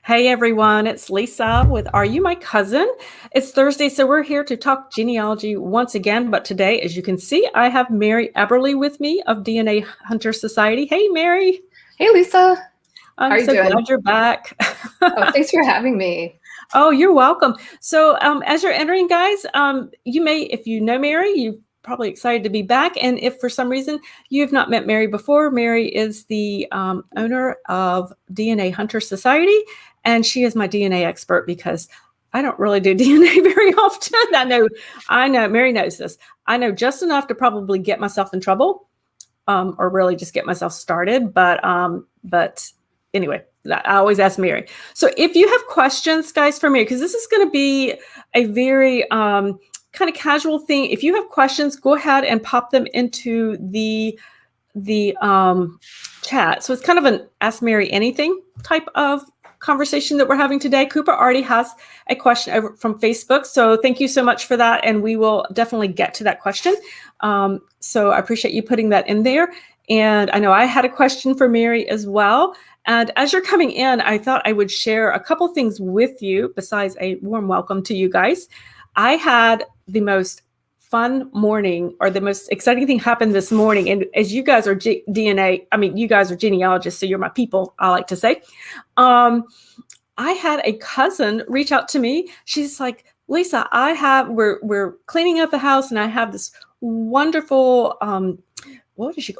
Hey everyone, it's Lisa with Are You My Cousin? It's Thursday, so we're here to talk genealogy once again. But today, as you can see, I have Mary Eberle with me of DNA Hunter Society. Hey, Mary. Hey, Lisa. I'm How are you so doing? glad you're back. Oh, thanks for having me. Oh, you're welcome. So as you're entering, guys, you may, if you know Mary, you're probably excited to be back. And if for some reason you have not met Mary before, Mary is the owner of DNA Hunter Society. And she is my DNA expert because I don't really do DNA very often. I know, Mary knows this. I know just enough to probably get myself in trouble or really just get myself started. But anyway, I always ask Mary. So if you have questions, guys, for Mary, because this is going to be a very kind of casual thing. If you have questions, go ahead and pop them into the chat. So it's kind of an Ask Mary Anything type of conversation that we're having today. Cooper already has a question over from Facebook. So thank you so much for that. And we will definitely get to that question. So I appreciate you putting that in there. And I know I had a question for Mary as well. And as you're coming in, I thought I would share a couple things with you besides a warm welcome to you guys. I had the most fun morning, or the most exciting thing happened this morning. And as you guys are you guys are genealogists, so you're my people, I like to say. I had a cousin reach out to me. She's like, Lisa, we're cleaning up the house and I have this wonderful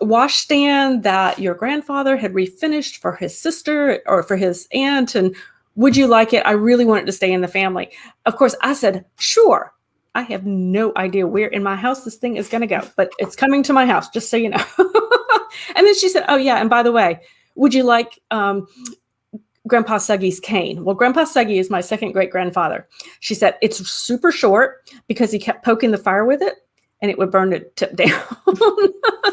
washstand that your grandfather had refinished for his sister or for his aunt. And would you like it? I really want it to stay in the family. Of course, I said, sure. I have no idea where in my house this thing is going to go, but it's coming to my house, just so you know. And then she said, oh yeah, and by the way, would you like Grandpa Suggy's cane? Well, Grandpa Suggy is my second great grandfather. She said it's super short because he kept poking the fire with it and it would burn the tip down.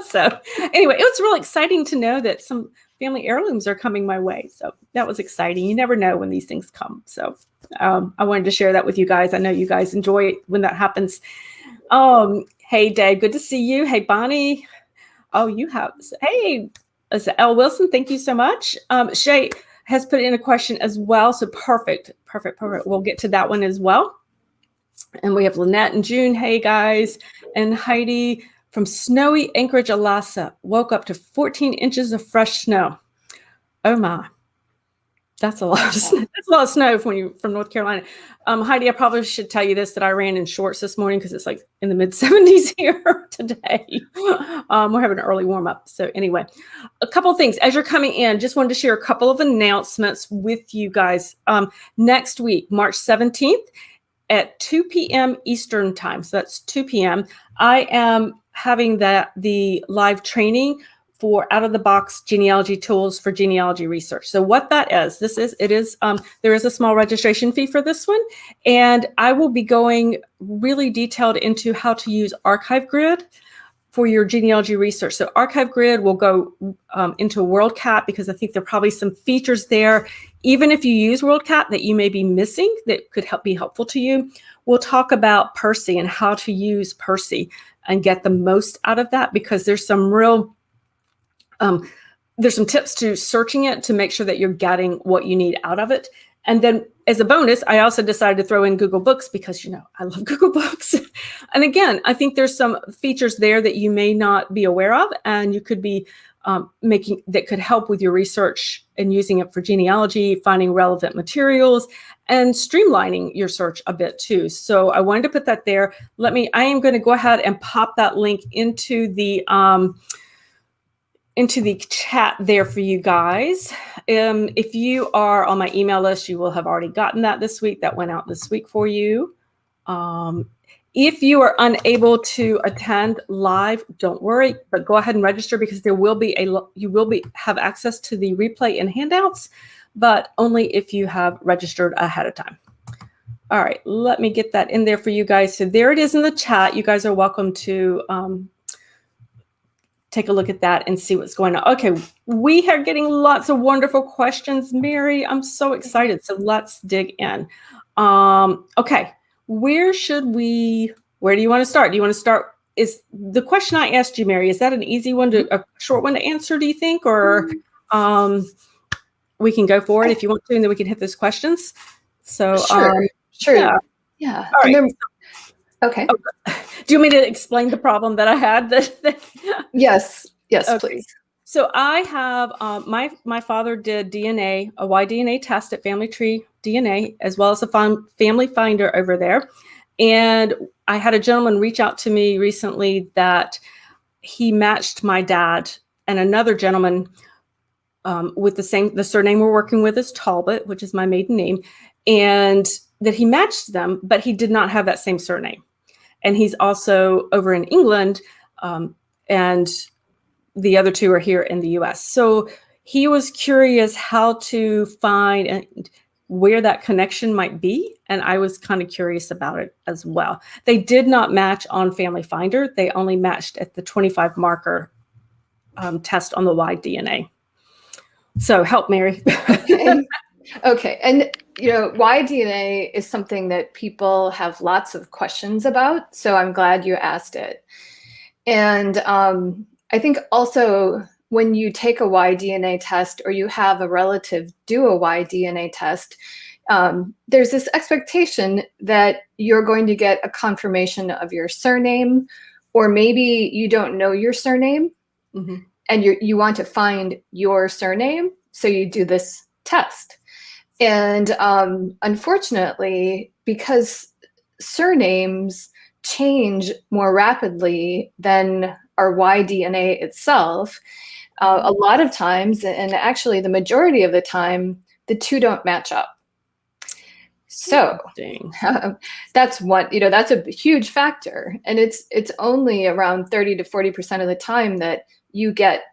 So anyway, it was really exciting to know that some family heirlooms are coming my way. So that was exciting. You never know when these things come. So I wanted to share that with you guys. I know you guys enjoy it when that happens. Hey, Dave, good to see you. Hey, Bonnie. Oh, hey, L. Wilson, thank you so much. Shay has put in a question as well. So perfect. We'll get to that one as well. And we have Lynette and June. Hey, guys. And Heidi from snowy Anchorage, Alaska. Woke up to 14 inches of fresh snow. Oh, my. That's a lot of snow. That's a lot of snow from North Carolina. Heidi, I probably should tell you this, that I ran in shorts this morning because it's like in the mid-70s here today. We're having an early warm-up. So anyway, a couple of things. As you're coming in, just wanted to share a couple of announcements with you guys. Next week, March 17th at 2 p.m. Eastern time. So that's 2 p.m. I am having the live training for out-of-the-box genealogy tools for genealogy research. So what that is, there is a small registration fee for this one, and I will be going really detailed into how to use Archive Grid for your genealogy research. So Archive Grid will go into WorldCat because I think there are probably some features there, even if you use WorldCat, that you may be missing that could be helpful to you. We'll talk about Percy and how to use Percy and get the most out of that, because there's some tips to searching it to make sure that you're getting what you need out of it. And then as a bonus, I also decided to throw in Google Books because, I love Google Books. And again, I think there's some features there that you may not be aware of, and you could be that could help with your research and using it for genealogy, finding relevant materials, and streamlining your search a bit too. So I wanted to put that there. I am going to go ahead and pop that link into the chat there for you guys. If you are on my email list, you will have already gotten that this week. That went out this week for you. If you are unable to attend live, don't worry, but go ahead and register, because you will have access to the replay and handouts, but only if you have registered ahead of time. All right, let me get that in there for you guys. So there it is in the chat. You guys are welcome to take a look at that and see what's going on. Okay, we are getting lots of wonderful questions, Mary. I'm so excited. So let's dig in. Okay, where do you want to start? Do you want to start? Is the question I asked you, Mary, is that an easy one, a short one to answer, do you think? Or we can go forward if you want to, and then we can hit those questions. So, Sure. yeah. Yeah. All And right. okay. Do you want me to explain the problem that I had? Yes. Yes, Okay. please. So I have my father did DNA, a Y-DNA test at Family Tree DNA, as well as a family finder over there. And I had a gentleman reach out to me recently that he matched my dad and another gentleman with the surname we're working with is Talbot, which is my maiden name, and that he matched them, but he did not have that same surname. And he's also over in England, and the other two are here in the US. So he was curious how to find and where that connection might be. And I was kind of curious about it as well. They did not match on Family Finder. They only matched at the 25 marker test on the Y-DNA. So help, Mary. Okay. Okay. And, Y-DNA is something that people have lots of questions about. So I'm glad you asked it. And I think also when you take a Y-DNA test or you have a relative do a Y-DNA test, there's this expectation that you're going to get a confirmation of your surname, or maybe you don't know your surname and you want to find your surname. So you do this test. And unfortunately, because surnames change more rapidly than our Y-DNA itself, a lot of times, and actually the majority of the time, the two don't match up. So that's one, that's a huge factor. And it's only around 30 to 40% of the time that you get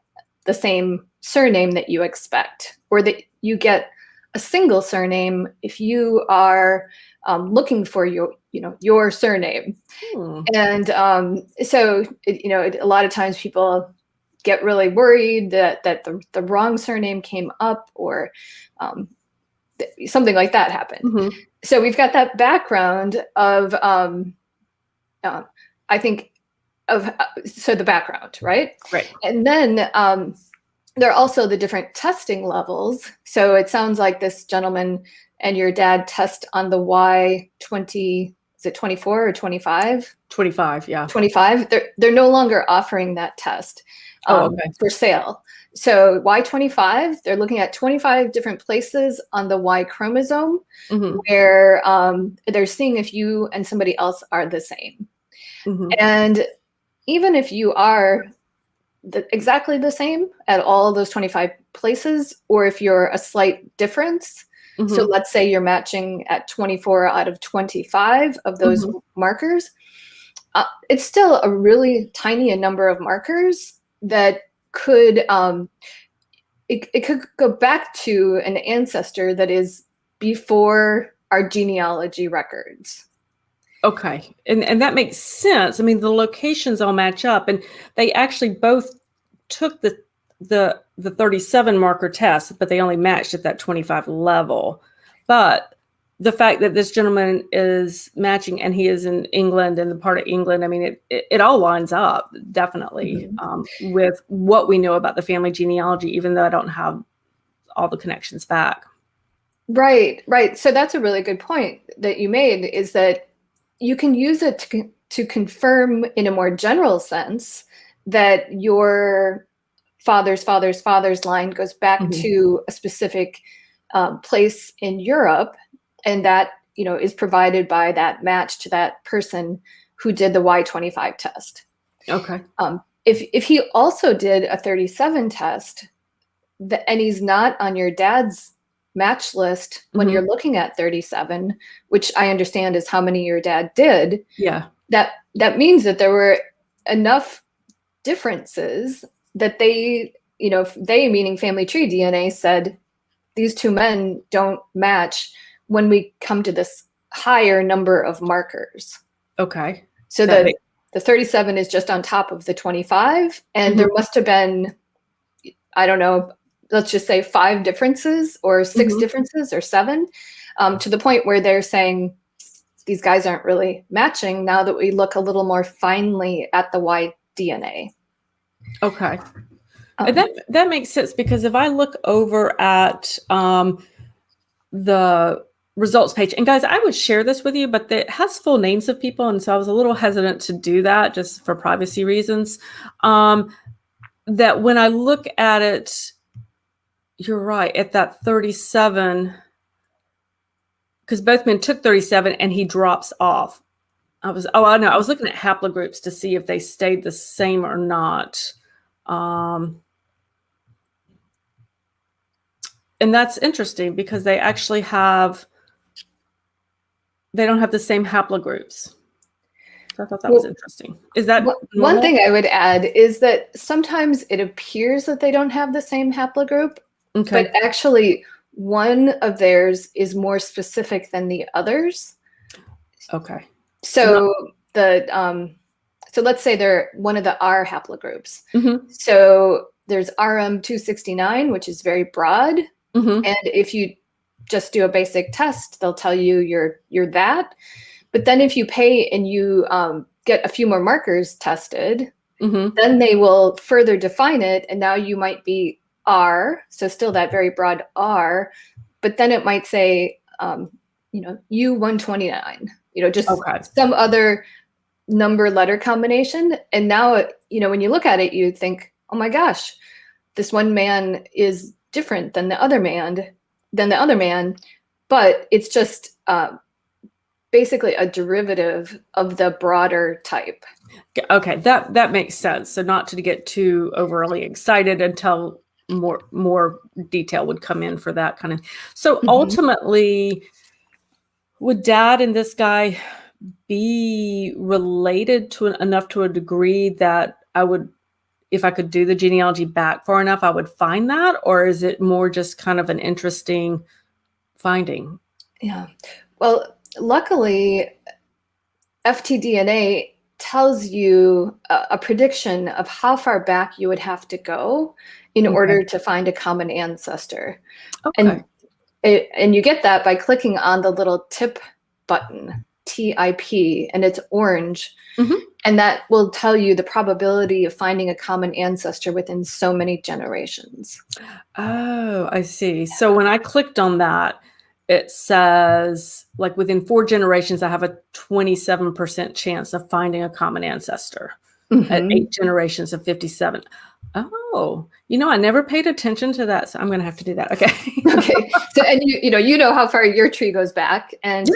the same surname that you expect, or that you get a single surname if you are looking for your surname. And so a lot of times people get really worried that the wrong surname came up, or something like that happened. So we've got that background of I think of so the background, right? And then there are also the different testing levels. So it sounds like this gentleman and your dad test on the Y20, is it 24 or 25? 25, yeah. 25. They're no longer offering that test for sale. So Y25, they're looking at 25 different places on the Y chromosome where they're seeing if you and somebody else are the same. And even if you are exactly the same at all those 25 places, or if you're a slight difference, so let's say you're matching at 24 out of 25 of those markers, it's still a really tiny number of markers that could it could go back to an ancestor that is before our genealogy records. Okay, and that makes sense. I mean, the locations all match up, and they actually both took the 37 marker test, but they only matched at that 25 level. But the fact that this gentleman is matching, and he is in England, and the part of England, I mean, it all lines up definitely with what we know about the family genealogy, even though I don't have all the connections back. Right. So that's a really good point that you made, is that you can use it to confirm in a more general sense that your father's line goes back to a specific place in Europe, and that is provided by that match to that person who did the Y25 test. Okay. If he also did a 37 test, and he's not on your dad's match list when you're looking at 37, which I understand is how many your dad did. Yeah. That means that there were enough differences that they meaning Family Tree DNA, said these two men don't match when we come to this higher number of markers. Okay. So the 37 is just on top of the 25, and there must have been, I don't know, let's just say 5 differences or 6 differences or 7, to the point where they're saying these guys aren't really matching now that we look a little more finely at the Y DNA. Okay. That makes sense, because if I look over at the results page, and guys, I would share this with you, but it has full names of people, and so I was a little hesitant to do that just for privacy reasons. That when I look at it, you're right, at that 37, because both men took 37 and he drops off. I was looking at haplogroups to see if they stayed the same or not. And that's interesting, because they actually they don't have the same haplogroups. So I thought that was interesting. Is that one thing I would add is that sometimes it appears that they don't have the same haplogroup, but actually one of theirs is more specific than the others. Okay. So so let's say they're one of the R haplogroups. So there's RM269, which is very broad. And if you just do a basic test, they'll tell you you're that. But then if you pay and you get a few more markers tested, then they will further define it. And now you might be R, so still that very broad R, but then it might say, U129, just some other number letter combination. And now, when you look at it, you think, oh my gosh, this one man is different than the other man, but it's just basically a derivative of the broader type. Okay, that makes sense. So not to get too overly excited until more detail would come in for that kind of. So ultimately, would Dad and this guy be related enough to a degree that I would, if I could do the genealogy back far enough, I would find that? Or is it more just kind of an interesting finding? Yeah. Well, luckily, FTDNA tells you a prediction of how far back you would have to go in order to find a common ancestor. And you get that by clicking on the little tip button, TIP, and it's orange. And that will tell you the probability of finding a common ancestor within so many generations. Oh, I see. So when I clicked on that, it says, like, within 4 generations, I have a 27% chance of finding a common ancestor. At 8 generations of 57. Oh, I never paid attention to that, so I'm going to have to do that. Okay. Okay. So, and you know how far your tree goes back, and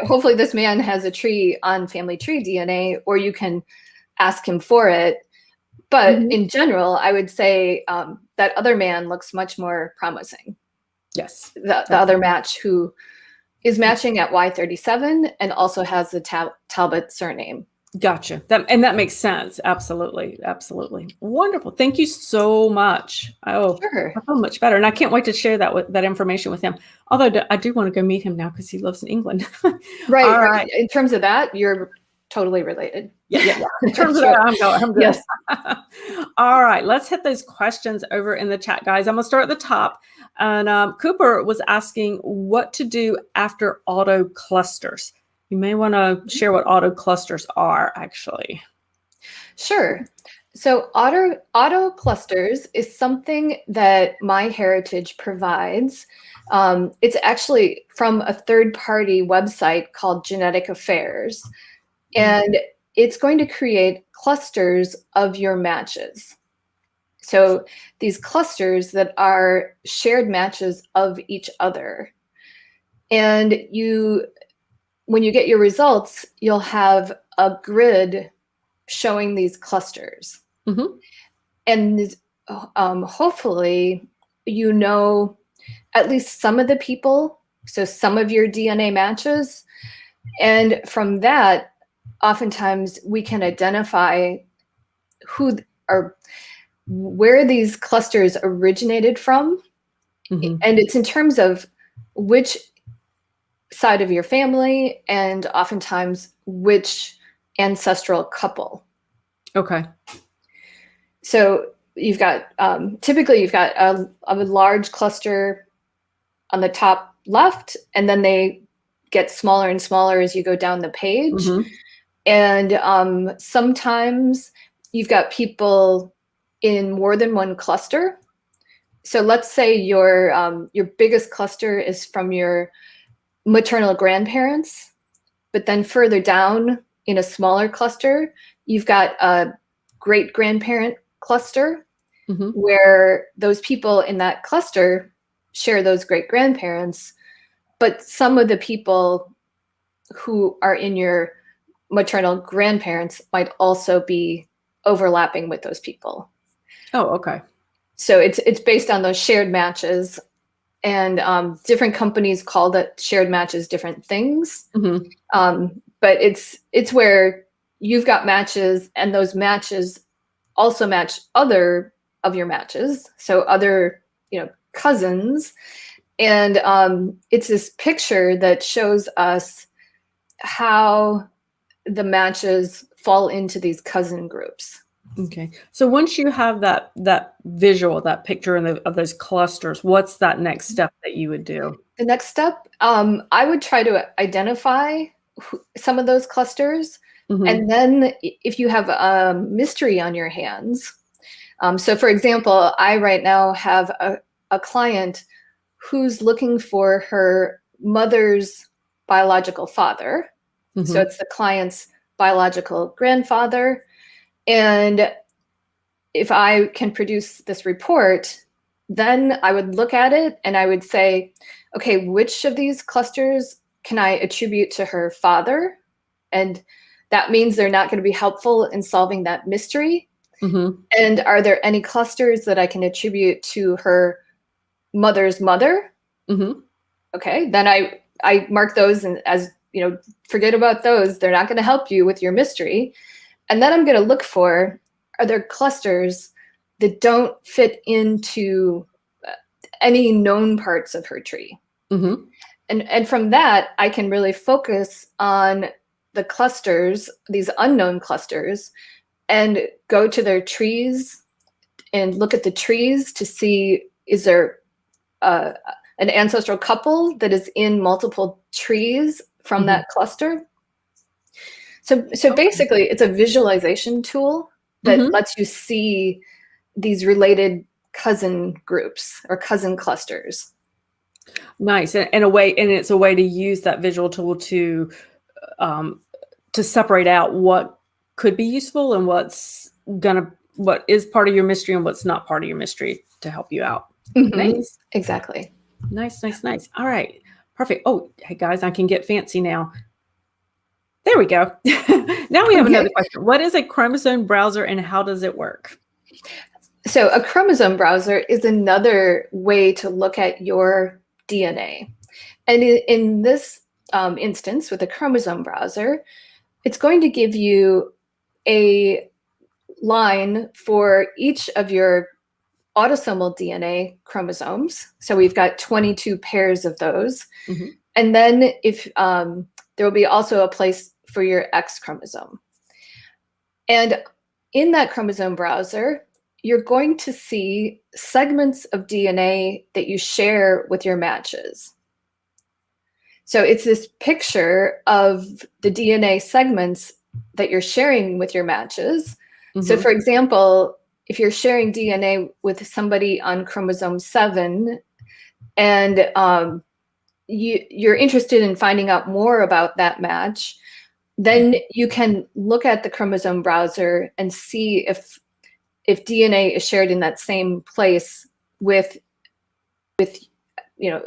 hopefully this man has a tree on family tree DNA, or you can ask him for it. But in general, I would say that other man looks much more promising. Yes. The other match, who is matching at Y37 and also has the Talbot surname. Gotcha. That makes sense. Absolutely. Absolutely. Wonderful. Thank you so much. Oh, sure. I feel much better. And I can't wait to share that information with him. Although I do want to go meet him now, because he lives in England. Right. All right. In terms of that, you're totally related. Yeah. In terms of that, I'm good. Yes. All right. Let's hit those questions over in the chat, guys. I'm going to start at the top. And Cooper was asking what to do after autoclusters. You may want to share what autoclusters are, actually. Sure. So autoclusters is something that MyHeritage provides. It's actually from a third-party website called Genetic Affairs, and it's going to create clusters of your matches. So these clusters that are shared matches of each other. And when you get your results, you'll have a grid showing these clusters. And hopefully, at least some of the people, so some of your DNA matches. And from that, oftentimes we can identify where these clusters originated from. And it's in terms of which side of your family, and oftentimes which ancestral couple. Okay. So you've got typically you've got a large cluster on the top left, and then they get smaller and smaller as you go down the page. And sometimes you've got people in more than one cluster. So let's say your biggest cluster is from your maternal grandparents, but then further down in a smaller cluster, you've got a great grandparent cluster where those people in that cluster share those great grandparents, but some of the people who are in your maternal grandparents might also be overlapping with those people. Oh, okay. So it's based on those shared matches, and different companies call that shared matches different things. But it's where you've got matches, and those matches also match other of your matches, so other cousins, and it's this picture that shows us how the matches fall into these cousin groups. Okay. So once you have that visual, that picture of those clusters, what's that next step that you would do? The next step, I would try to identify some of those clusters. And then if you have a mystery on your hands, so for example, I right now have a client who's looking for her mother's biological father. So it's the client's biological grandfather. And if I can produce this report, then I would look at it and I would say, okay, which of these clusters can I attribute to her father? And that means they're not going to be helpful in solving that mystery. And are there any clusters that I can attribute to her mother's mother? Okay, then I mark those as, forget about those. They're not going to help you with your mystery. And then I'm going to look for, are there clusters that don't fit into any known parts of her tree? And from that, I can really focus on the clusters, these unknown clusters, and go to their trees and look at the trees to see, is there an ancestral couple that is in multiple trees from that cluster? So basically, it's a visualization tool that lets you see these related cousin groups or cousin clusters. Nice. And it's a way to use that visual tool to separate out what could be useful and what is part of your mystery and what's not part of your mystery to help you out. Nice. Exactly. Nice. All right. Perfect. Oh, hey guys, I can get fancy now. There we go. Now we have another question. What is a chromosome browser and how does it work? So a chromosome browser is another way to look at your DNA. And in this instance, with a chromosome browser, it's going to give you a line for each of your autosomal DNA chromosomes. So we've got 22 pairs of those. And then if there will be also a place for your X chromosome. And in that chromosome browser, you're going to see segments of DNA that you share with your matches. So it's this picture of the DNA segments that you're sharing with your matches. So for example, if you're sharing DNA with somebody on chromosome 7 and you're interested in finding out more about that match, then you can look at the chromosome browser and see if DNA is shared in that same place with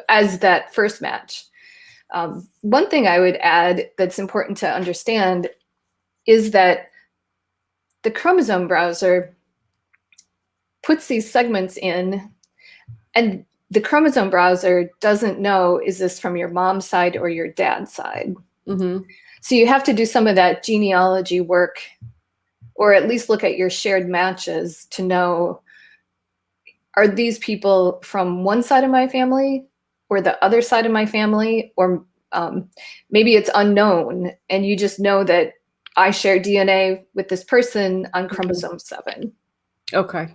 as that first match. One thing I would add that's important to understand is that the chromosome browser puts these segments in, and the chromosome browser doesn't know, is this from your mom's side or your dad's side? So you have to do some of that genealogy work, or at least look at your shared matches to know, are these people from one side of my family or the other side of my family? Or maybe it's unknown and you just know that I share DNA with this person on chromosome 7. Okay.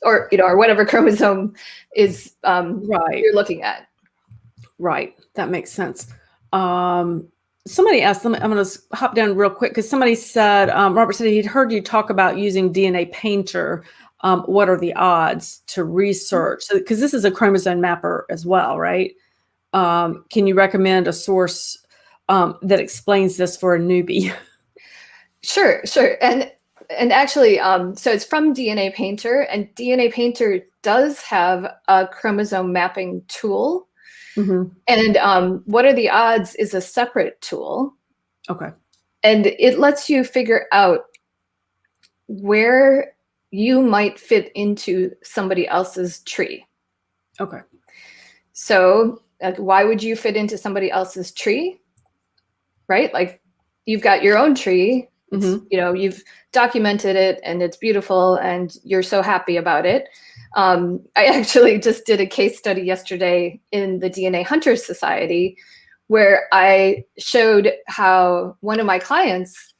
Or whatever chromosome is right. you're looking at. Right. That makes sense. Somebody asked, I'm going to hop down real quick because somebody said, Robert said he'd heard you talk about using DNA Painter what are the odds to research? So, because this is a chromosome mapper as well, right? Can you recommend a source that explains this for a newbie? Sure. And actually, so it's from DNA Painter, and DNA Painter does have a chromosome mapping tool. Mm-hmm. And what are the odds is a separate tool. Okay. And it lets you figure out where you might fit into somebody else's tree. Okay. So why would you fit into somebody else's tree? Right? Like, you've got your own tree. It's, you've documented it and it's beautiful and you're so happy about it. I actually just did a case study yesterday in the DNA Hunters Society where I showed how one of my clients,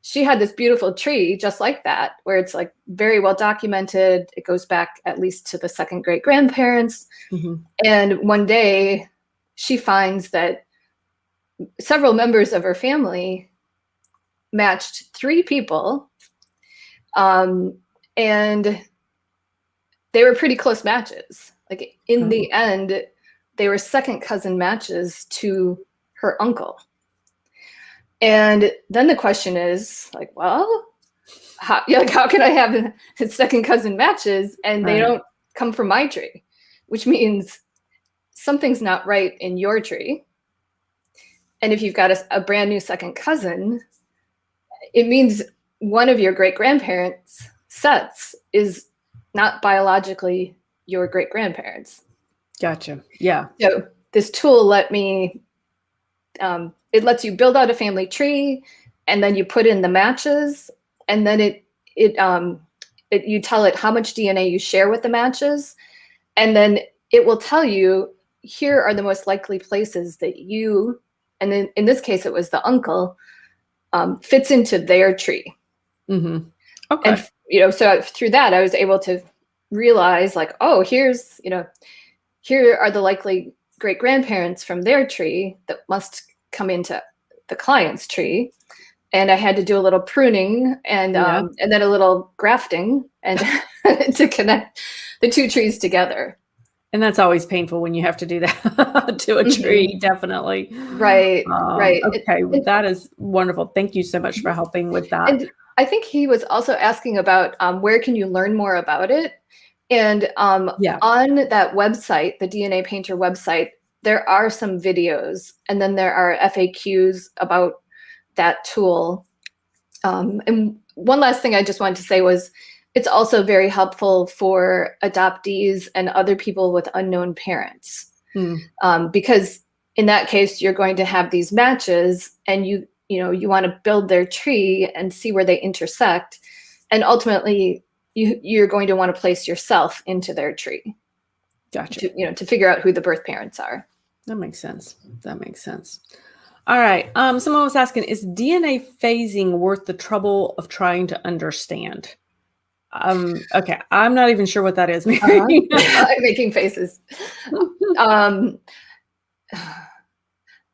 she had this beautiful tree just like that, where it's like very well documented. It goes back at least to the second great grandparents. And one day she finds that several members of her family matched 3 people, and they were pretty close matches. Like, in the end, they were second cousin matches to her uncle. And then the question is, like, well, how can I have second cousin matches and they don't come from my tree? Which means something's not right in your tree. And if you've got a brand new second cousin, it means one of your great-grandparents' sets is not biologically your great-grandparents. Gotcha. Yeah. So this tool let me, it lets you build out a family tree, and then you put in the matches, and then you tell it how much DNA you share with the matches, and then it will tell you, here are the most likely places that you, and in this case it was the uncle, fits into their tree. Okay. And so through that I was able to realize, like, oh, here are the likely great grandparents from their tree that must come into the client's tree. And I had to do a little pruning and then a little grafting and to connect the 2 trees together. And that's always painful when you have to do that to a tree, definitely. Right. Okay, that is wonderful. Thank you so much for helping with that. And I think he was also asking about where can you learn more about it? And on that website, the DNA Painter website, there are some videos, and then there are FAQs about that tool. And one last thing I just wanted to say was, it's also very helpful for adoptees and other people with unknown parents, because in that case, you're going to have these matches, and you want to build their tree and see where they intersect, and ultimately you're going to want to place yourself into their tree. Gotcha. To figure out who the birth parents are. That makes sense. All right. Someone was asking, is DNA phasing worth the trouble of trying to understand? Okay. I'm not even sure what that is. I'm making faces. I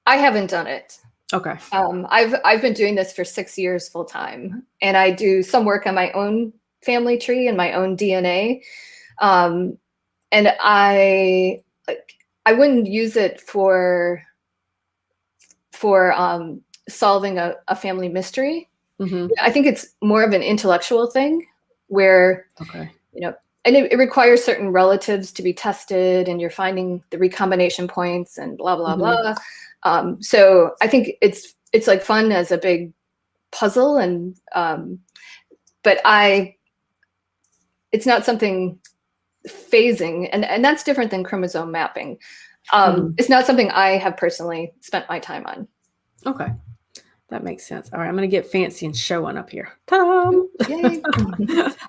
haven't done it. Okay. I've been doing this for 6 years full time, and I do some work on my own family tree and my own DNA. And I wouldn't use it for solving a family mystery. I think it's more of an intellectual thing where, and it requires certain relatives to be tested, and you're finding the recombination points and blah, blah, blah. So I think it's like fun as a big puzzle, and but it's not something phasing, and that's different than chromosome mapping. It's not something I have personally spent my time on. Okay. That makes sense. All right, I'm going to get fancy and show one up here. Ta-da!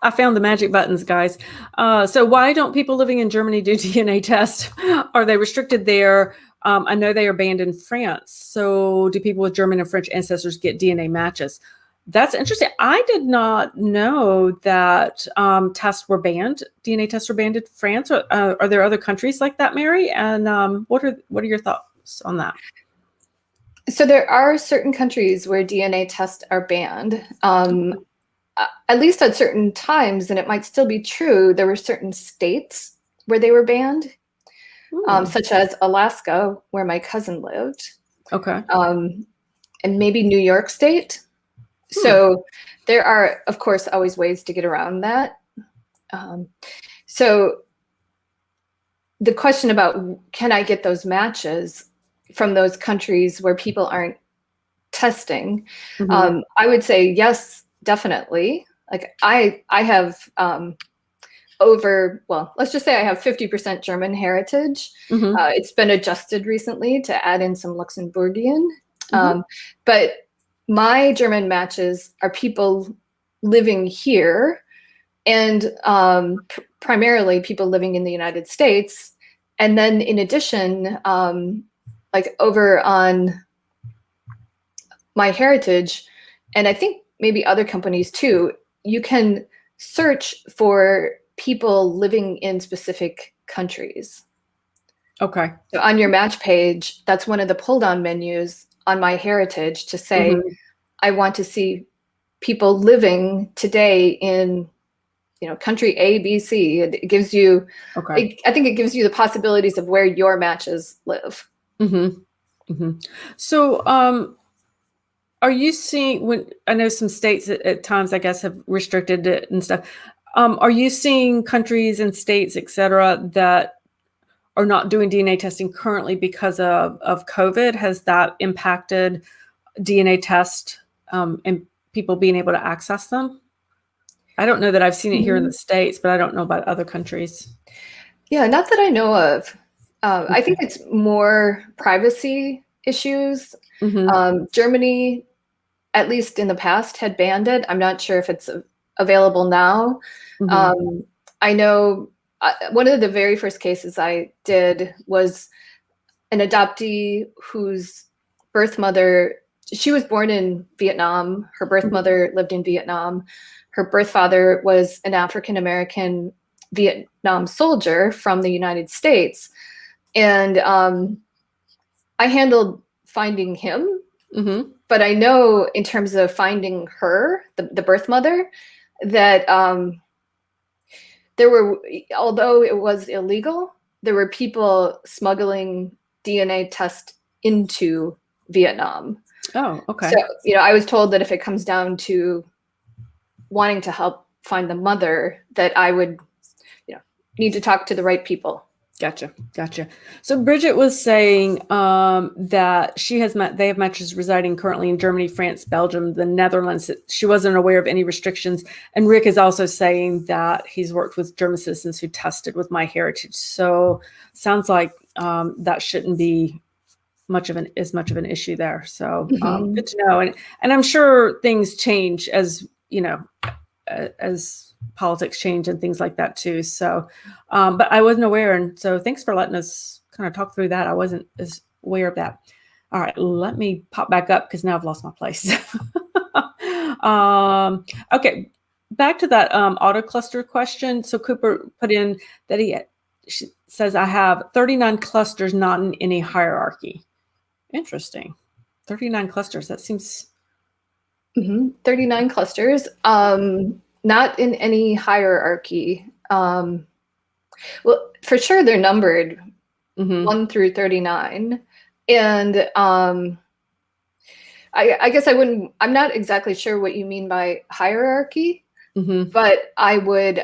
I found the magic buttons, guys. So why don't people living in Germany do DNA tests? Are they restricted there? I know they are banned in France. So do people with German and French ancestors get DNA matches? That's interesting. I did not know that DNA tests were banned in France. Are there other countries like that, Mary? And what are your thoughts on that? So there are certain countries where DNA tests are banned. at least at certain times, and it might still be true, there were certain states where they were banned, such as Alaska, where my cousin lived. Okay. And maybe New York State. So there are, of course, always ways to get around that. So the question about can I get those matches from those countries where people aren't testing, I would say yes, definitely. Like I have let's just say I have 50% German heritage. It's been adjusted recently to add in some Luxembourgian. But my German matches are people living here, and primarily people living in the United States. And then in addition, like over on myheritage, and I think maybe other companies too, you can search for people living in specific countries. Okay. So on your match page, that's one of the pull down menus on myheritage to say, I want to see people living today in, country A, B, C. It gives you, I think it gives you the possibilities of where your matches live. So, are you seeing, when I know some states at times, I guess, have restricted it and stuff. Are you seeing countries and states, et cetera, that are not doing DNA testing currently because of COVID? Has that impacted DNA test and people being able to access them? I don't know that I've seen it here in the States, but I don't know about other countries. Yeah, not that I know of. I think it's more privacy issues. Germany, at least in the past, had banned it. I'm not sure if it's available now. I know one of the very first cases I did was an adoptee whose birth mother, she was born in Vietnam. Her birth mother lived in Vietnam. Her birth father was an African-American Vietnam soldier from the United States. And I handled finding him. But I know in terms of finding her, the birth mother, that there were, although it was illegal, there were people smuggling DNA tests into Vietnam. Oh, okay. So, I was told that if it comes down to wanting to help find the mother, that I would, need to talk to the right people. Gotcha. So Bridget was saying that they have matches residing currently in Germany, France, Belgium, the Netherlands. She wasn't aware of any restrictions. And Rick is also saying that he's worked with German citizens who tested with myheritage. So sounds like that shouldn't be much of an issue there. So good to know. And I'm sure things change as politics change and things like that too. So, but I wasn't aware. And so thanks for letting us kind of talk through that. I wasn't as aware of that. All right, let me pop back up because now I've lost my place. Okay, back to that autocluster question. So Cooper put in that she says, I have 39 clusters, not in any hierarchy. Interesting. 39 clusters. That seems... 39 clusters. Not in any hierarchy. Well, for sure they're numbered 1 through 39. And I guess I'm not exactly sure what you mean by hierarchy, but I would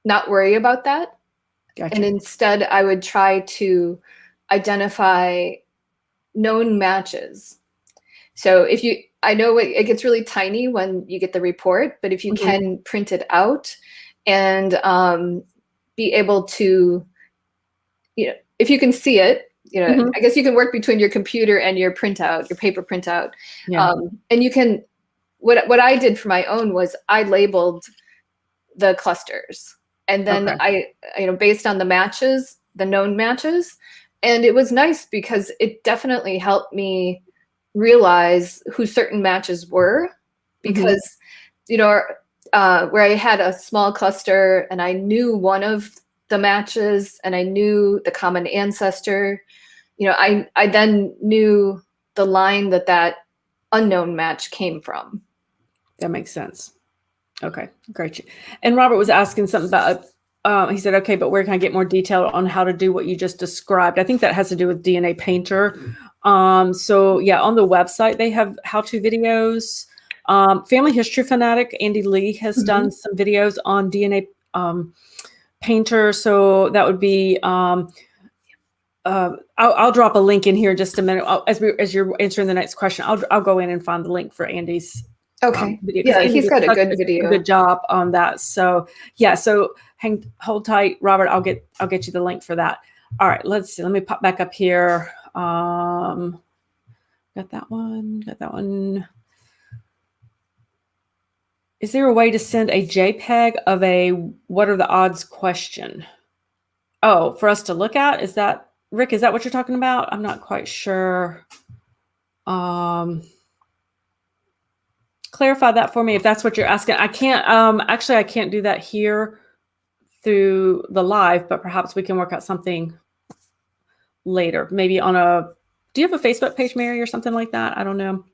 not worry about that. Gotcha. And instead I would try to identify known matches. So I know it gets really tiny when you get the report, but if you can print it out and be able to, if you can see it, I guess you can work between your computer and your printout, your paper printout. Yeah. And you can, what I did for my own was I labeled the clusters, and then I based on the matches, the known matches. And it was nice because it definitely helped me realize who certain matches were, because where I had a small cluster and I knew one of the matches and I knew the common ancestor, I then knew the line that unknown match came from. That makes sense. Okay, great. And Robert was asking something about, he said, okay, but where can I get more detail on how to do what you just described? I think that has to do with DNA Painter. So yeah, on the website, they have how-to videos. Family History Fanatic, Andy Lee has done some videos on DNA Painter. So that would be, I'll drop a link in here in just a minute. As you're answering the next question, I'll go in and find the link for Andy's Okay. video, Yeah, Andy he's did got a such good video. good job on that. So yeah, so hold tight, Robert. I'll get you the link for that. All right, let's see. Let me pop back up here. Got that one. Got that one. Is there a way to send a JPEG of a what are the odds question? Oh, for us to look at? Is that, Rick, is that what you're talking about? I'm not quite sure. Clarify that for me if that's what you're asking. I can't, actually, I can't do that here through the live, but perhaps we can work out something later. Maybe on do you have a Facebook page, Mary, or something like that? I don't know.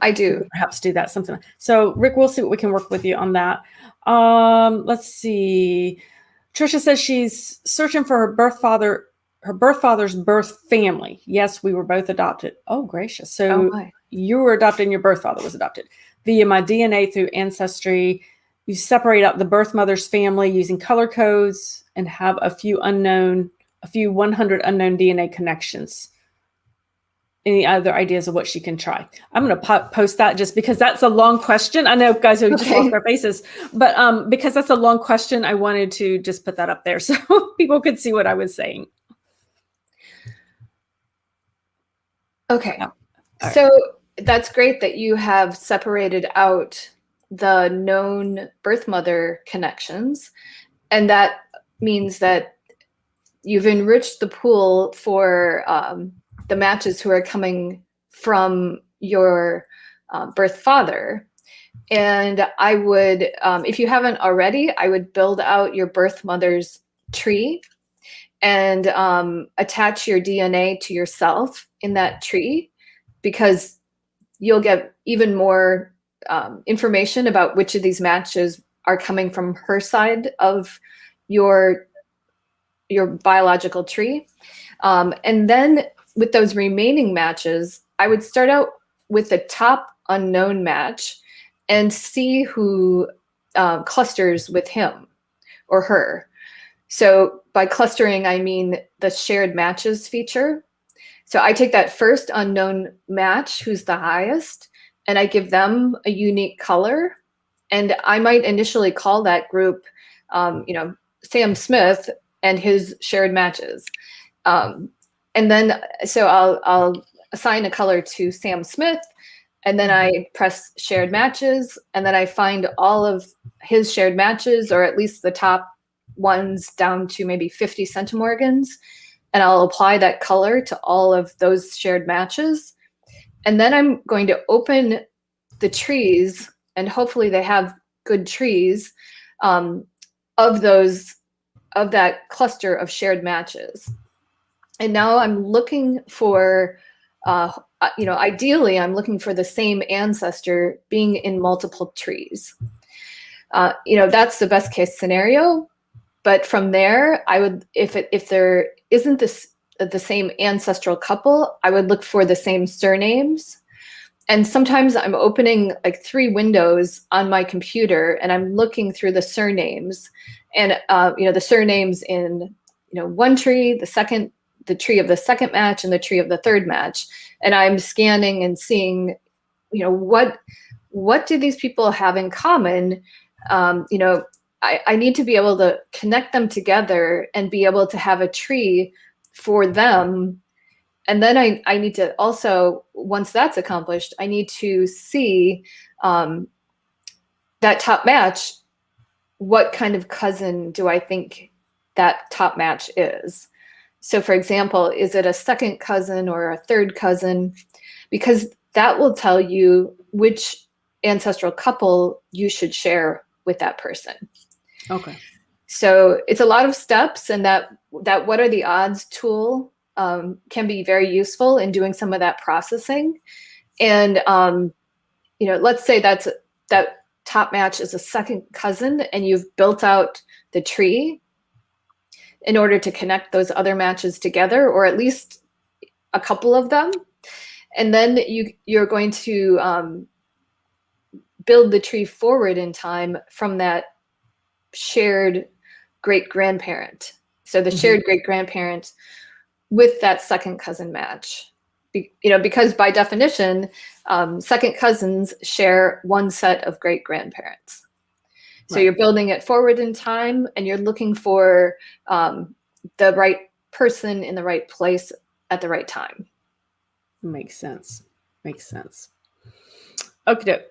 I do. Perhaps do that something. So Rick, we'll see what we can work with you on that. Let's see. Trisha says she's searching for her birth father's birth family. Yes, we were both adopted. Oh, gracious. So you were adopted and your birth father was adopted. Via my DNA through Ancestry, you separate out the birth mother's family using color codes and have a few 100 unknown DNA connections. Any other ideas of what she can try? I'm going to post that just because that's a long question. I know, guys, we just lost our faces, but because that's a long question, I wanted to just put that up there so people could see what I was saying. Okay. So that's great that you have separated out the known birth mother connections. And that means that you've enriched the pool for the matches who are coming from your birth father. And I would, if you haven't already, I would build out your birth mother's tree and attach your DNA to yourself in that tree, because you'll get even more information about which of these matches are coming from her side of your biological tree. And then with those remaining matches, I would start out with the top unknown match and see who clusters with him or her. So by clustering, I mean the shared matches feature. So I take that first unknown match, who's the highest, and I give them a unique color. And I might initially call that group, Sam Smith and his shared matches. And then, so I'll assign a color to Sam Smith, and then I press shared matches, and then I find all of his shared matches, or at least the top ones down to maybe 50 centimorgans. And I'll apply that color to all of those shared matches. And then I'm going to open the trees, and hopefully they have good trees of that cluster of shared matches. And now I'm looking for, ideally, I'm looking for the same ancestor being in multiple trees. That's the best case scenario. But from there, I would, if there isn't the same ancestral couple, I would look for the same surnames. And sometimes I'm opening like 3 windows on my computer, and I'm looking through the surnames, and the surnames in one tree, the tree of the second match, and the tree of the third match, and I'm scanning and seeing, what do these people have in common? I need to be able to connect them together and be able to have a tree for them. And then I need to also, once that's accomplished, I need to see that top match. What kind of cousin do I think that top match is? So for example, is it a second cousin or a third cousin? Because that will tell you which ancestral couple you should share with that person. Okay. So it's a lot of steps, and that what are the odds tool can be very useful in doing some of that processing. And let's say that top match is a second cousin and you've built out the tree in order to connect those other matches together, or at least a couple of them. And then you're going to build the tree forward in time from that shared great-grandparent. So the shared great-grandparent with that second cousin match. Because by definition, second cousins share one set of great-grandparents. So you're building it forward in time, and you're looking for the right person in the right place at the right time. Makes sense. Makes sense. Okay.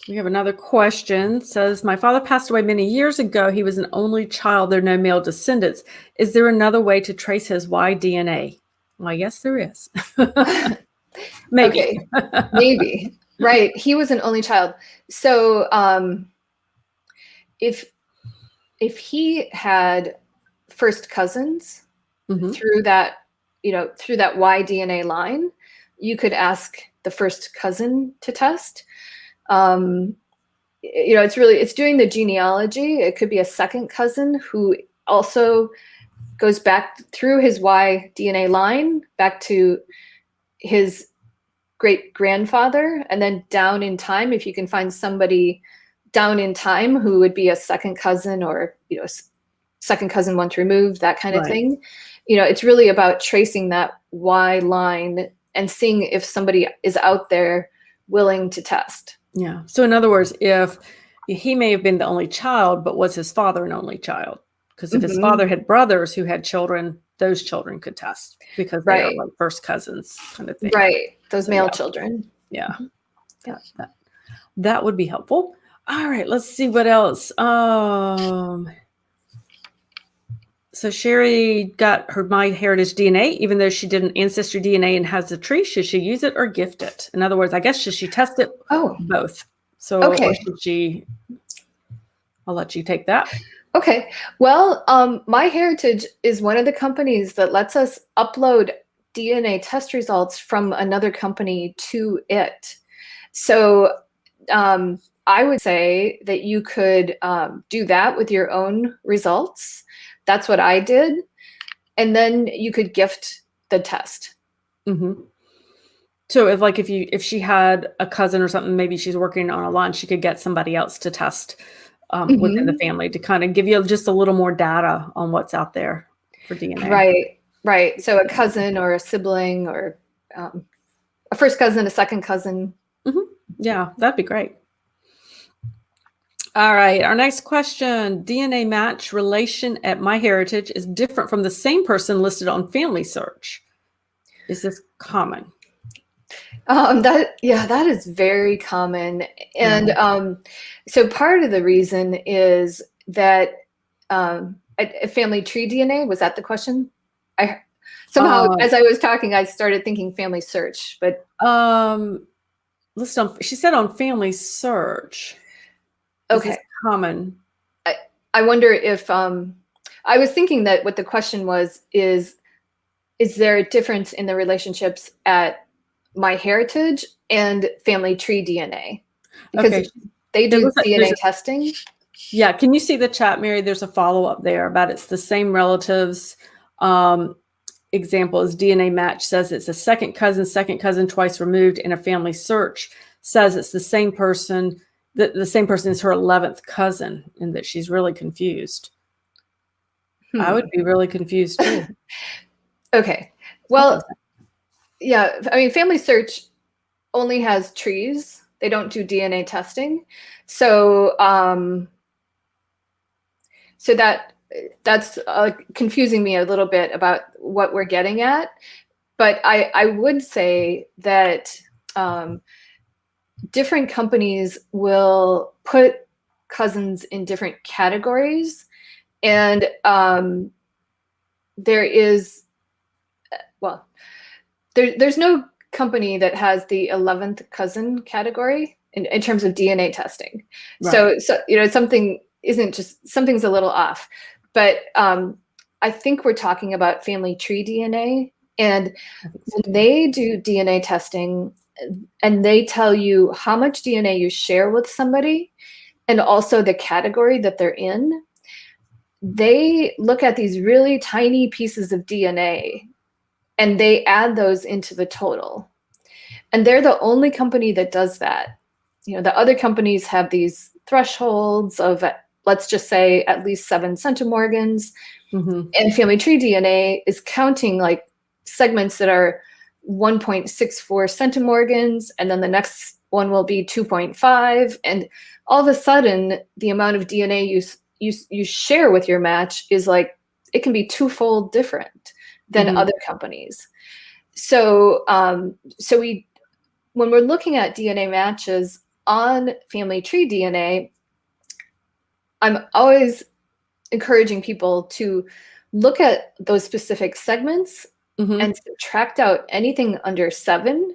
We have another question. It says, my father passed away many years ago. He was an only child. There are no male descendants. Is there another way to trace his Y DNA? Well, yes, there is. Maybe. Okay. Maybe. Right. He was an only child. So if he had first cousins through that, through that Y DNA line, you could ask the first cousin to test. It's doing the genealogy. It could be a second cousin who also goes back through his Y DNA line back to his great grandfather, and then down in time, if you can find somebody down in time who would be a second cousin, or second cousin once removed, that kind of thing. It's really about tracing that Y line and seeing if somebody is out there willing to test. Yeah. So in other words, if he may have been the only child, but was his father an only child? Because if his father had brothers who had children, those children could test because they are like first cousins kind of thing. Right. Those male children. Yeah. That would be helpful. All right. Let's see what else. So Sherry got her myheritage DNA, even though she did an Ancestry DNA and has a tree. Should she use it or gift it? In other words, I guess, should she test it? Oh, both. So or should she? I'll let you take that. Okay. Well, MyHeritage is one of the companies that lets us upload DNA test results from another company to it. So I would say that you could do that with your own results. That's what I did. And then you could gift the test. So if she had a cousin or something, maybe she's working on a line, she could get somebody else to test within the family to kind of give you just a little more data on what's out there for DNA. Right. So a cousin or a sibling or a first cousin, a second cousin. Yeah, that'd be great. All right. Our next question, DNA match relation at MyHeritage is different from the same person listed on Family Search. Is this common? That is very common. And so part of the reason is that family tree DNA, was that the question? Somehow, as I was talking, I started thinking Family Search, but she said on Family Search. Okay. Is this common? I wonder if I was thinking that what the question was is there a difference in the relationships at MyHeritage and Family Tree DNA? Because they do DNA testing. Yeah. Can you see the chat, Mary? There's a follow-up there about it's the same relatives. Example is DNA match says it's a second cousin twice removed, and a Family Search says it's the same person. The same person is her 11th cousin, and that she's really confused. I would be really confused too. Okay. Well, yeah. I mean, Family Search only has trees. They don't do DNA testing. So, that's confusing me a little bit about what we're getting at. But I would say that different companies will put cousins in different categories, and there's no company that has the 11th cousin category in terms of DNA testing. Right. So something's a little off, but I think we're talking about Family Tree DNA, and when they do DNA testing and they tell you how much DNA you share with somebody, and also the category that they're in, they look at these really tiny pieces of DNA and they add those into the total. And they're the only company that does that. You know, the other companies have these thresholds of, let's just say, at least 7 centimorgans. And family tree DNA is counting like segments that are 1.64 centimorgans, and then the next one will be 2.5. And all of a sudden, the amount of DNA you share with your match is like, it can be twofold different than other companies. So, when we're looking at DNA matches on family tree DNA, I'm always encouraging people to look at those specific segments and subtract out anything under 7.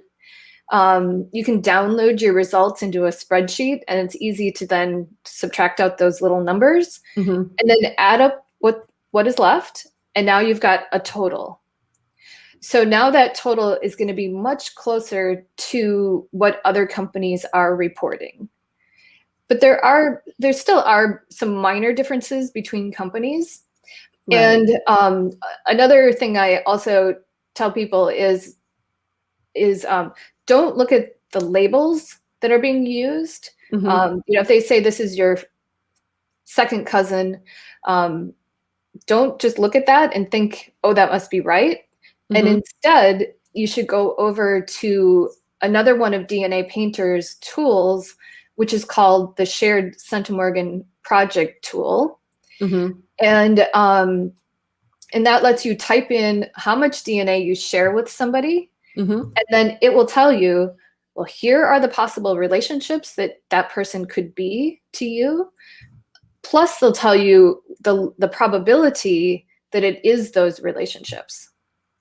You can download your results into a spreadsheet, and it's easy to then subtract out those little numbers and then add up what is left. And now you've got a total. So now that total is going to be much closer to what other companies are reporting. But there still are some minor differences between companies. Right. And another thing I also tell people is don't look at the labels that are being used. You know, if they say this is your second cousin, don't just look at that and think, oh, that must be right. And instead, you should go over to another one of DNA Painter's tools, which is called the Shared Centimorgan Project tool. And that lets you type in how much DNA you share with somebody. And then it will tell you, well, here are the possible relationships that person could be to you. Plus, they'll tell you the probability that it is those relationships.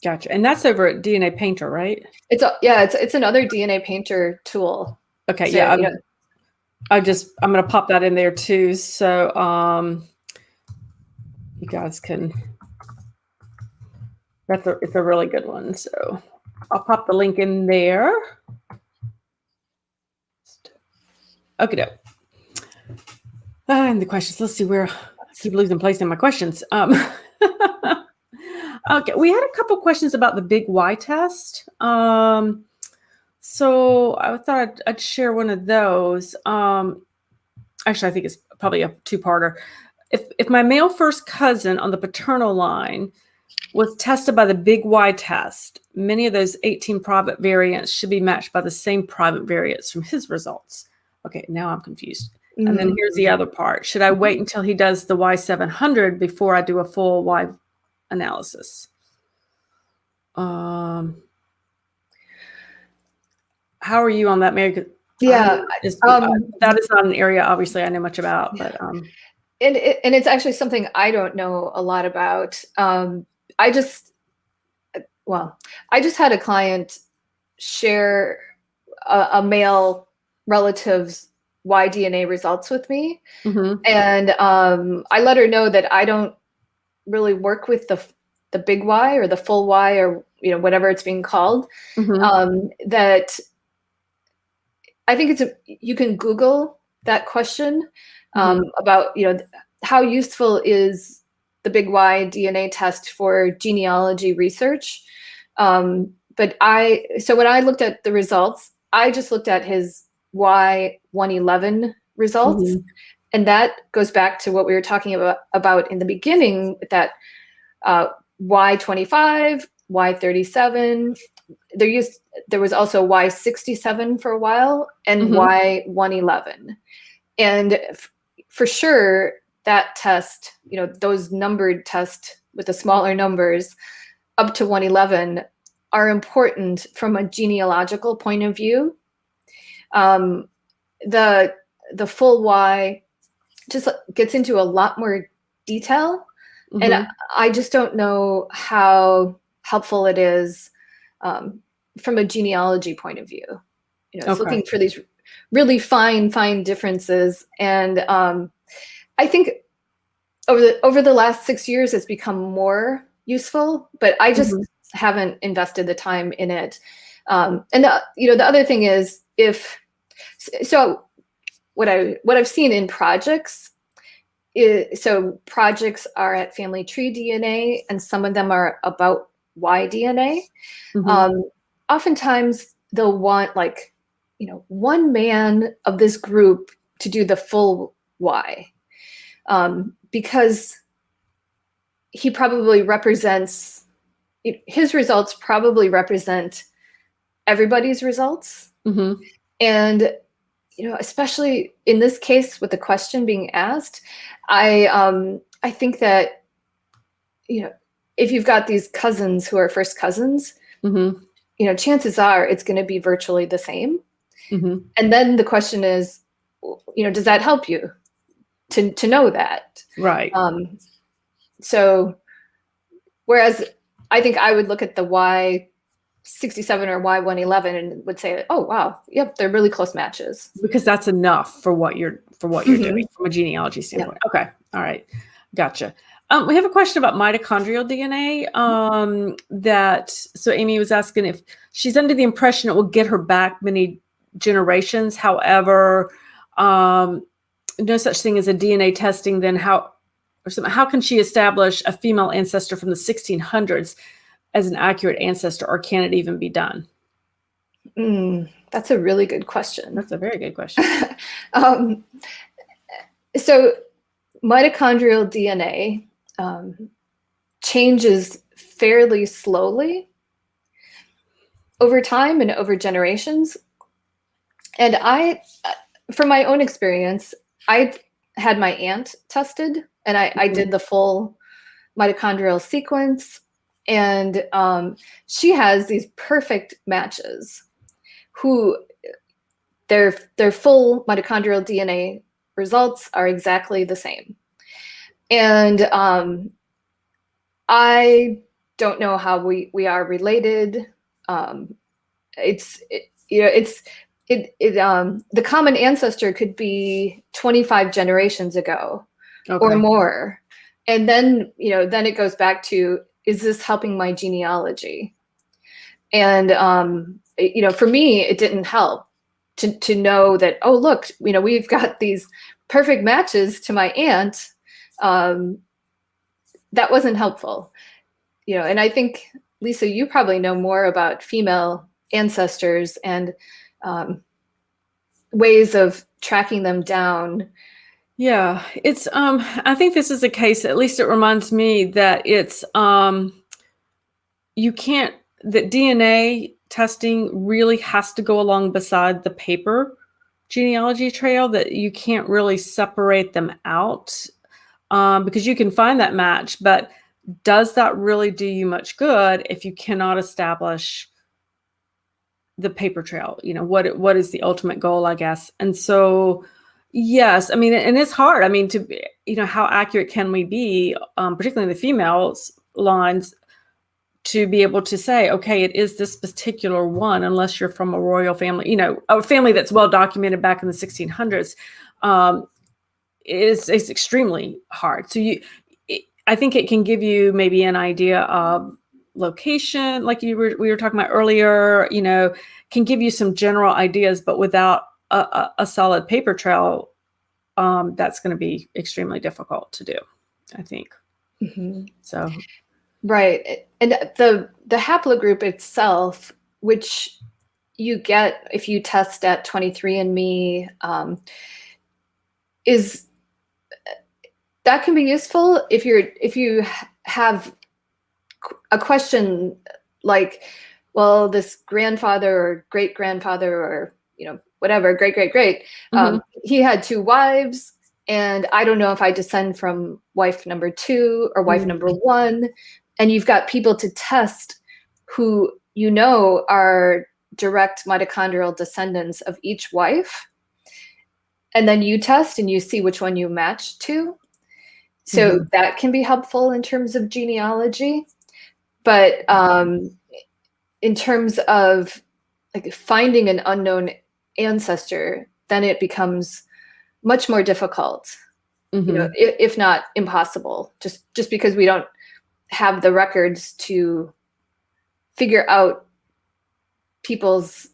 Gotcha. And that's over at DNA Painter, right? It's another DNA Painter tool. Okay. So, yeah. I'm going to pop that in there too. So, you guys can, it's a really good one. So I'll pop the link in there. Okay. And the questions, let's see where I keep losing place in my questions. Okay, we had a couple questions about the Big Y test. So I thought I'd share one of those. Actually, I think it's probably a two-parter. If my male first cousin on the paternal line was tested by the Big Y test, many of those 18 private variants should be matched by the same private variants from his results. Okay, now I'm confused. And then here's the other part. Should I wait until he does the Y700 before I do a full Y analysis? How are you on that, Mary? Yeah, that is not an area obviously I know much about, but and it's actually something I don't know a lot about. I just had a client share a male relative's Y-DNA results with me, and I let her know that I don't really work with the Big Y or the full Y, or whatever it's being called. That I think you can Google that question about how useful is the Big Y DNA test for genealogy research. But when I looked at the results, I just looked at his Y111 results, and that goes back to what we were talking about in the beginning, that Y25, Y37. There was also Y67 for a while, and Y111. And for sure, that test, those numbered tests with the smaller numbers up to 111 are important from a genealogical point of view. The full Y just gets into a lot more detail, and I just don't know how helpful it is from a genealogy point of view. It's looking for these really fine differences, and I think over the last 6 years it's become more useful, but I just haven't invested the time in it. And the other thing is, what I've seen in projects is, so projects are at family tree DNA, and some of them are about Y DNA. Oftentimes they'll want, like, one man of this group to do the full Y, because he probably represents, his results probably represent everybody's results. And especially in this case with the question being asked, I think that if you've got these cousins who are first cousins, chances are it's going to be virtually the same. And then the question is, does that help you to know that? Right. So whereas I think I would look at the Y67 or Y111 and would say, oh wow, yep, they're really close matches. Because that's enough for what you're doing from a genealogy standpoint. Yeah. Okay. All right. Gotcha. We have a question about mitochondrial DNA. So Amy was asking if she's under the impression it will get her back many generations. However, no such thing as a DNA testing. Then how can she establish a female ancestor from the 1600s as an accurate ancestor, or can it even be done? That's a really good question. That's a very good question. So mitochondrial DNA changes fairly slowly over time and over generations. And from my own experience, I had my aunt tested, and I did the full mitochondrial sequence. And she has these perfect matches who their full mitochondrial DNA results are exactly the same. And I don't know how we are related. The common ancestor could be 25 generations ago or more. And then, then it goes back to, is this helping my genealogy? And, for me, it didn't help to know that, oh, look, we've got these perfect matches to my aunt. That wasn't helpful, and I think, Lisa, you probably know more about female ancestors and ways of tracking them down. Yeah, it's I think this is a case, at least it reminds me that it's that DNA testing really has to go along beside the paper genealogy trail, that you can't really separate them out, because you can find that match, but does that really do you much good if you cannot establish the paper trail? What is the ultimate goal, I guess? And so, yes, I mean, and it's hard. I mean, how accurate can we be, particularly in the females lines, to be able to say, okay, it is this particular one, unless you're from a royal family, a family that's well documented back in the 1600s, is extremely hard. So I think it can give you maybe an idea of location, like we were talking about earlier, can give you some general ideas, but without a solid paper trail, that's going to be extremely difficult to do, I think. So. Right. And the haplogroup itself, which you get if you test at 23andMe, that can be useful if you have a question like, well, this grandfather or great grandfather or whatever, great, he had 2 wives, and I don't know if I descend from wife number 2 or wife number 1. And you've got people to test who are direct mitochondrial descendants of each wife. And then you test and you see which one you match to. So that can be helpful in terms of genealogy. But in terms of like finding an unknown ancestor, then it becomes much more difficult, if not impossible, just because we don't have the records to figure out people's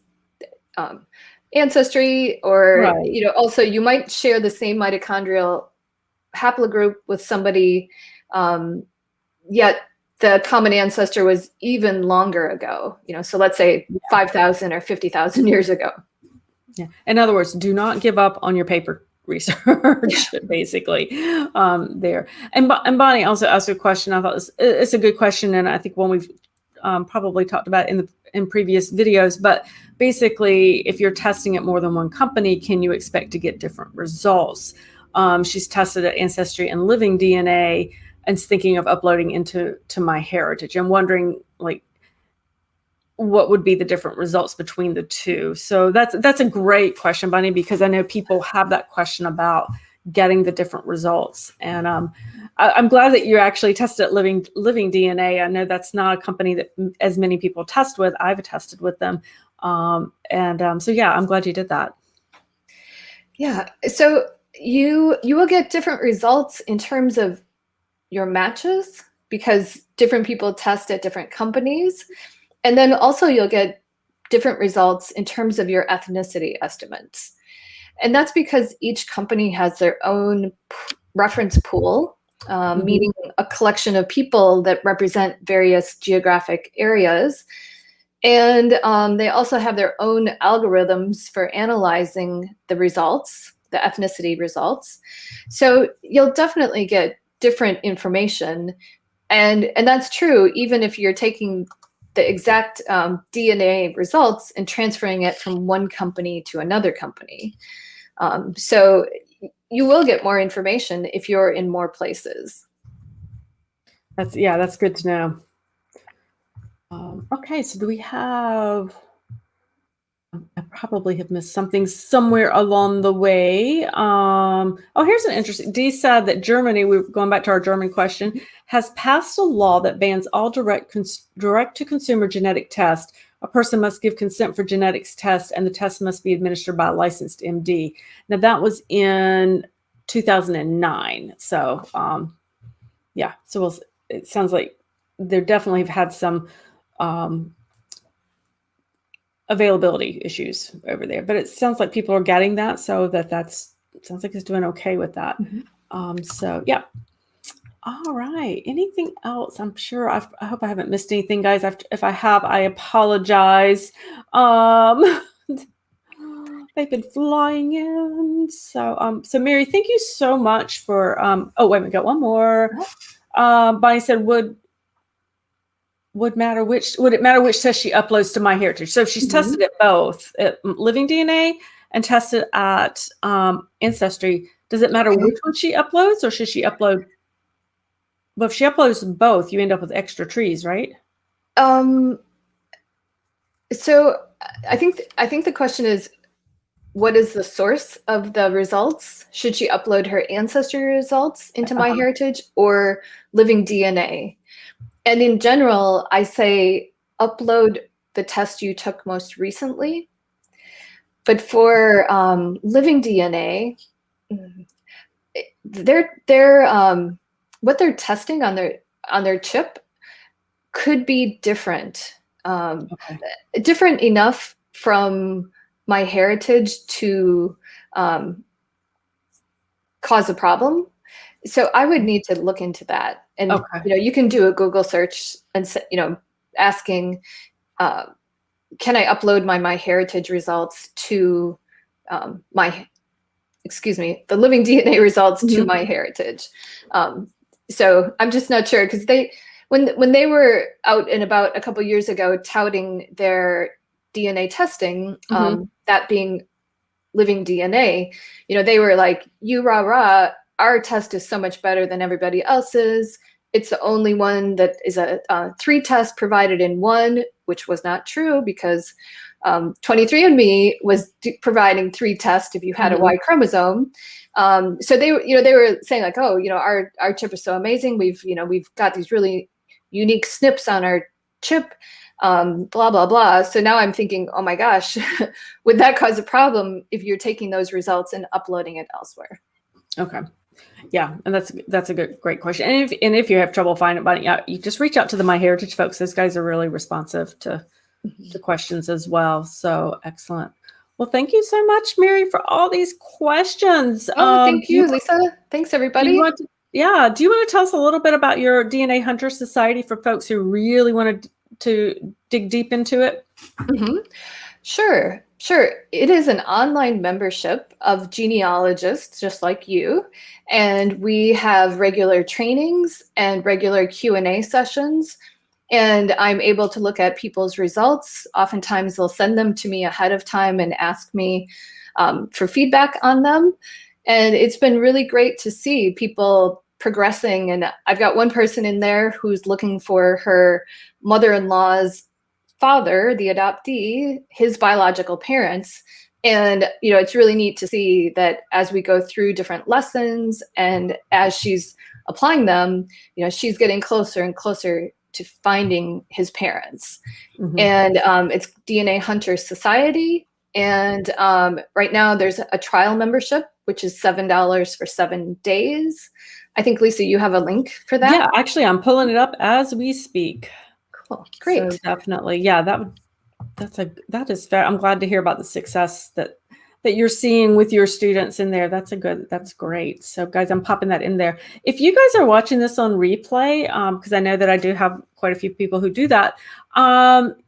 Ancestry, or Right. also you might share the same mitochondrial haplogroup with somebody, yet the common ancestor was even longer ago. So let's say 5,000 or 50,000 years ago. Yeah. In other words, do not give up on your paper research, basically, there. And Bonnie also asked a question. I thought it's a good question, and I think one we've probably talked about in previous videos. But basically, if you're testing at more than one company, can you expect to get different results? She's tested at Ancestry and Living DNA, and is thinking of uploading into MyHeritage. I'm wondering, like, what would be the different results between the two? So that's a great question, Bunny, because I know people have that question about getting the different results. And I'm glad that you actually tested at Living DNA. I know that's not a company that as many people test with. I've tested with them. So yeah, I'm glad you did that. Yeah. So you will get different results in terms of your matches, because different people test at different companies. And then also you'll get different results in terms of your ethnicity estimates. And that's because each company has their own reference pool, meaning a collection of people that represent various geographic areas. And they also have their own algorithms for analyzing the results, the ethnicity results. So you'll definitely get different information. And that's true even if you're taking the exact DNA results and transferring it from one company to another company. So you will get more information if you're in more places. That's good to know. Okay, so do we have? I probably have missed something somewhere along the way. Here's an interesting. Dee said that Germany, we're going back to our German question, has passed a law that bans all direct-to-consumer genetic tests. A person must give consent for genetics tests, and the test must be administered by a licensed MD. Now, that was in 2009. So, yeah. So it sounds like there definitely have had some availability issues over there, but it sounds like people are getting that, so sounds like it's doing okay with that. So yeah. All right. Anything else? I'm sure I hope I haven't missed anything, guys. If I have, I apologize. They've been flying in. So Mary, thank you so much for. Oh wait, we got one more. Bonnie said, would it matter which test she uploads to MyHeritage? So if she's tested at both, at Living DNA and tested at Ancestry, does it matter which one she uploads, or should she upload? Well, if she uploads both, you end up with extra trees, right? So I think the question is, what is the source of the results? Should she upload her Ancestry results into MyHeritage or Living DNA? And in general, I say upload the test you took most recently. But for Living DNA, what they're testing on their chip could be different, different enough from MyHeritage to cause a problem. So I would need to look into that. And you can do a Google search and asking, can I upload my MyHeritage results to the Living DNA results to MyHeritage? So I'm just not sure, because when they were out and about a couple years ago touting their DNA testing, that being Living DNA, they were like, you rah rah, our test is so much better than everybody else's. It's the only one that is a 3 test provided in one, which was not true, because 23andMe was providing 3 tests if you had a Y chromosome. So they were saying like, oh, our chip is so amazing. We've got these really unique SNPs on our chip, blah, blah, blah. So now I'm thinking, oh my gosh, would that cause a problem if you're taking those results and uploading it elsewhere? Okay. Yeah, and that's a great question. And if you have trouble finding it, you just reach out to the MyHeritage folks. Those guys are really responsive to questions as well. So excellent. Well, thank you so much, Mary, for all these questions. Oh, thank Do you, you, Lisa. Thanks, do you everybody. want to, yeah, do you want to tell us a little bit about your DNA Hunter Society for folks who really want to dig deep into it? Mm-hmm. Sure, sure. It is an online membership of genealogists just like you, and we have regular trainings and regular Q&A sessions, and I'm able to look at people's results. Oftentimes they'll send them to me ahead of time and ask me for feedback on them, and it's been really great to see people progressing. And I've got one person in there who's looking for her mother-in-law's father, the adoptee, his biological parents. And, it's really neat to see that as we go through different lessons and as she's applying them, she's getting closer and closer to finding his parents. Mm-hmm. And it's DNA Hunter Society. And right now there's a trial membership, which is $7 for 7 days. I think, Lisa, you have a link for that? Yeah, actually, I'm pulling it up as we speak. Cool. Great. So definitely. Yeah, that is fair. I'm glad to hear about the success that you're seeing with your students in there. That's great. So guys, I'm popping that in there. If you guys are watching this on replay, because I know that I do have quite a few people who do that.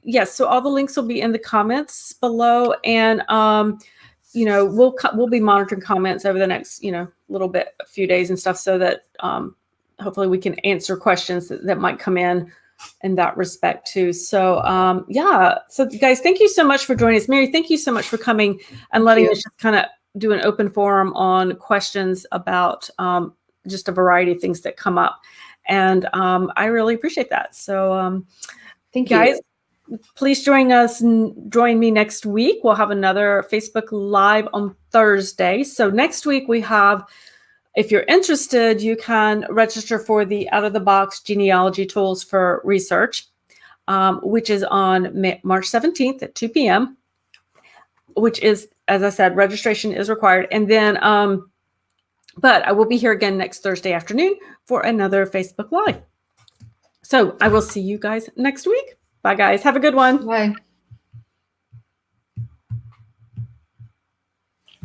Yes, so all the links will be in the comments below, and we'll be monitoring comments over the next a few days and stuff, so that hopefully we can answer questions that might come in that respect too. So so guys, thank you so much for joining us. Mary, thank you so much for coming and letting us just kind of do an open forum on questions about just a variety of things that come up, and I really appreciate that. So thank you guys, please join me next week. We'll have another Facebook Live on Thursday. So next week we have, if you're interested, you can register for the out-of-the-box genealogy tools for research, which is on March 17th at 2 p.m., which is, as I said, registration is required. And then, but I will be here again next Thursday afternoon for another Facebook Live. So I will see you guys next week. Bye, guys. Have a good one. Bye.